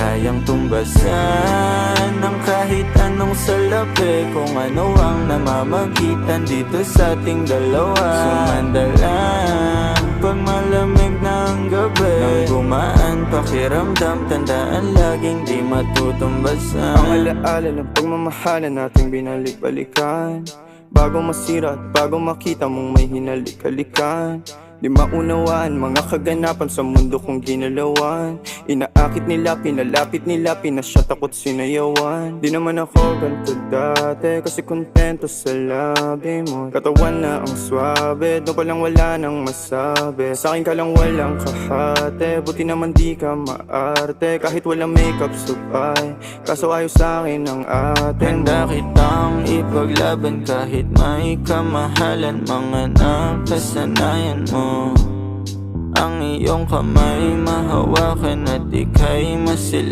kayang tumbasan ng kahit anong salapi, kung ano ang namamagitan dito sa ating dalawa. Sumandalang pag malamig na ang gabi, nang gumaan pakiramdam, tandaan laging di matutumbasan. Ang alaala ng pagmamahalan nating binalik-balikan, bago masira at bago makita mong may hinalik-halikan. Di maunawaan mga kaganapan sa mundo kong ginalawan. Inaakit nila, pinalapit nila, pinasya takot sinayawan. Di naman ako ganito dati, kasi kontento sa labi mo. Katawan na ang swabe, doon pa lang wala nang masabi. Sa'kin ka lang walang kahate, buti naman di ka maarte. Kahit walang makeup sabay, kaso ayos sa'kin ang atin mo. Handa kitang ipaglaban kahit may kamahalan, mga nakasanayan mo. Ang iyong kamay mahawakan at ika'y masil